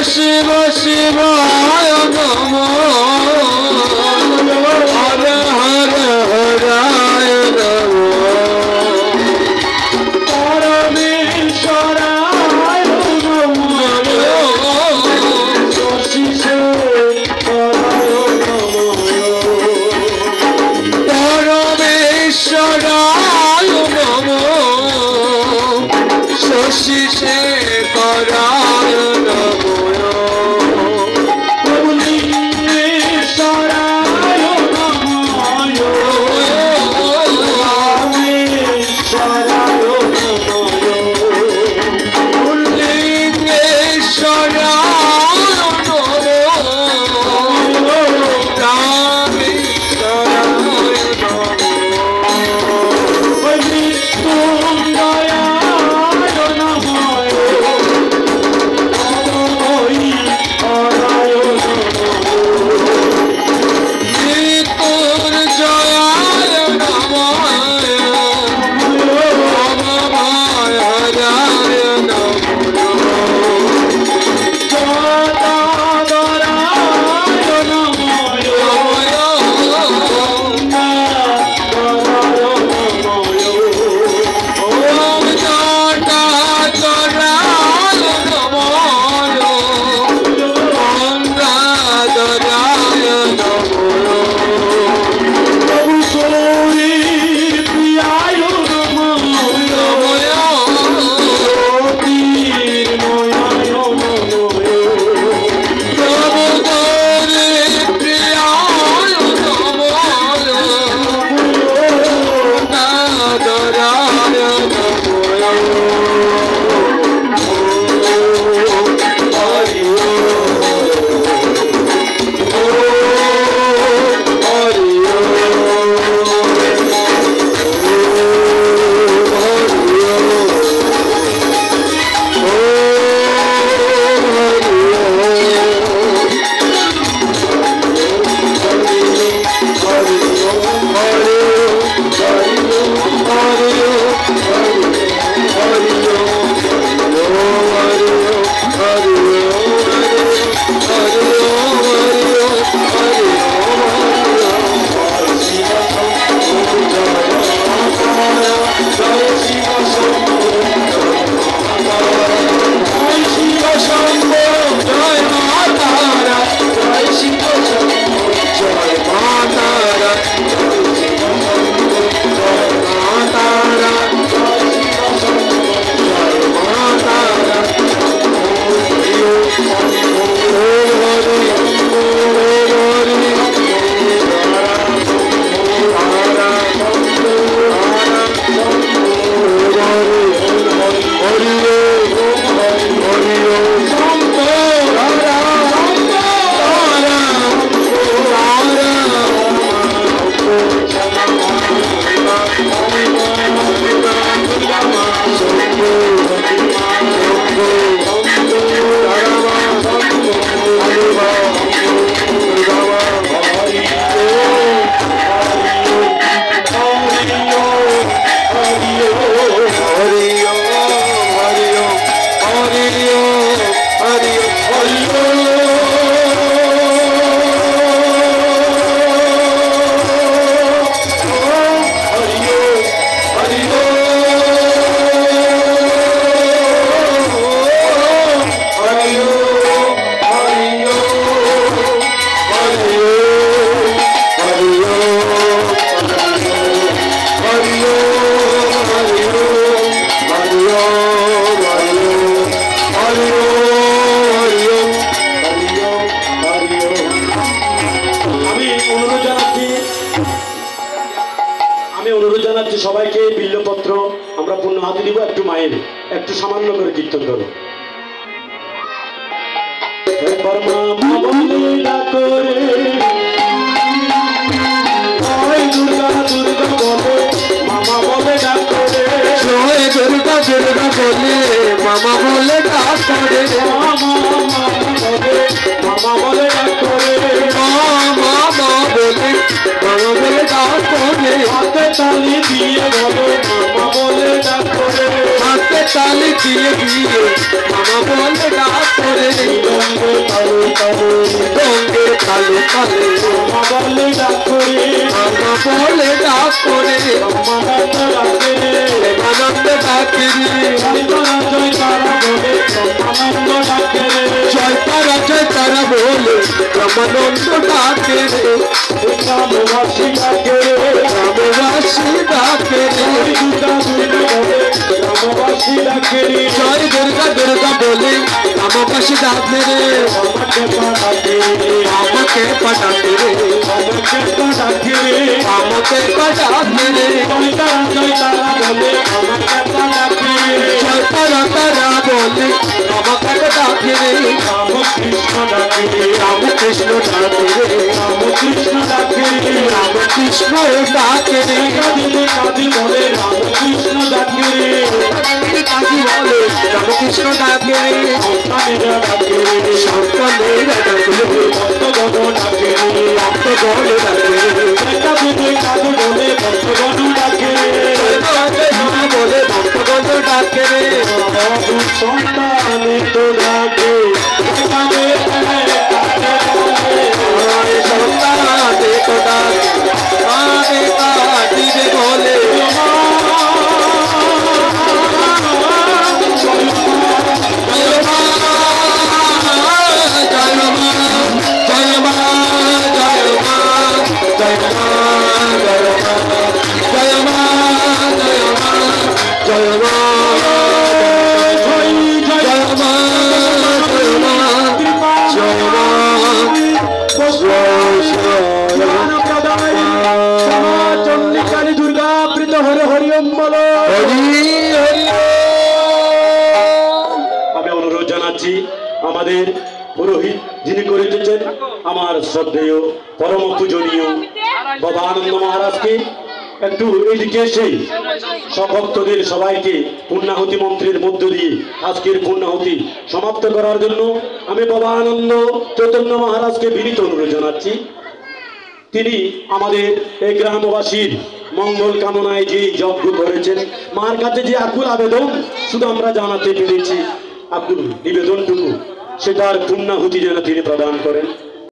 शिव शिवाय नमः हर हर हराय नमः परमेश्वराय नमः शशि शेखराय नमः परमेश्वराय नमः शशि शेखराय সবাইকে বিল্লপত্র আমরা পূর্ণ হাতে দিব একটু মায়ের একটু সামান্য করে কীর্তন করো একবার মা বলে ডাকো রে জয় দুর্গা দুর্গা বলে মামা বলে ডাকো রে জয় দুর্গা দুর্গা বলে মামা বলে ডাকো রে মামা বলে ডাকো রে মামা বলে মামা বলে ডাকো রে হাতে তালি দিয়ে বলো মামা বলে ডাকো রে হাতে তালে দিয়ে দিয়ে মামা বলে ডাক করে রঙ্গে তালে তালে রঙের তালে তালে মামা বলে ডাক করে মামা বলে ডাক করে ব্রহ্মানন্দ ডাকে রে আনন্দ ডাকে রে জয় তারা বলে ব্রহ্মানন্দ ডাকে রে জয় তারা বলে ব্রহ্মানন্দ ডাকে রে গ্রামবাসী ডাকে রে গ্রামবাসী ডাকে রে গ্রামবাসী ডাকে রে জয় দুর্গা দুর্গা বলে গ্রামবাসী ডাকে রে আমাকে পাঠাকে রে আমাকে পাঠাকে রে আমাকে পাঠাকে রে আমাকে পাঠাকে রে জয় তারা বলে আমাকে পাঠাকে রে জয় তারা বলে আমাকে ডাকে রে রামকৃষ্ণ ডাকে রে রামকৃষ্ণ ডাকে রে রামকৃষ্ণ ডাকে রে রামকৃষ্ণ ডাকে রে কাজী বলে রামকৃষ্ণ ডাকে রে কাজী বলে রামকৃষ্ণ ডাকে রে সন্তানেরা ডাকে রে সন্তানেরা ডাকে রে ভক্তগণ ডাকে রে ভক্তগণ ডাকে রে কাজী বলে ভক্তগণ ডাকে রে বলে ভক্তগণ ডাকে রে সাধু সন্তানে তো ডাকে সন্তানে সন্তানে তো ডাকে আরে কাজী রে বলে চন্ডিকালী দুর্গা প্রীত হরে হরি ওম বলো। আমি অনুরোধ জানাচ্ছি আমাদের পুরোহিত যিনি করিতেছেন আমার শ্রদ্ধেয় পরম পূজনীয় বাবা আনন্দ মহারাজকে একটু এদিকে এসে সভক্তদের সবাইকে পূর্ণাহুতি মন্ত্রের মধ্য দিয়ে আজকের পূর্ণাহুতি সমাপ্ত করার জন্য আমি বাবা আনন্দ চৈতন্য মহারাজকে বিনীত অনুরোধ জানাচ্ছি। তিনি আমাদের এই গ্রামবাসীর মঙ্গল কামনায় যে যজ্ঞ করেছেন, মার কাছে যে আকুল আবেদন শুধু আমরা জানাতে পেরেছি, আকুল নিবেদনটুকু সেটার পূর্ণাহুতি যেন তিনি প্রদান করেন।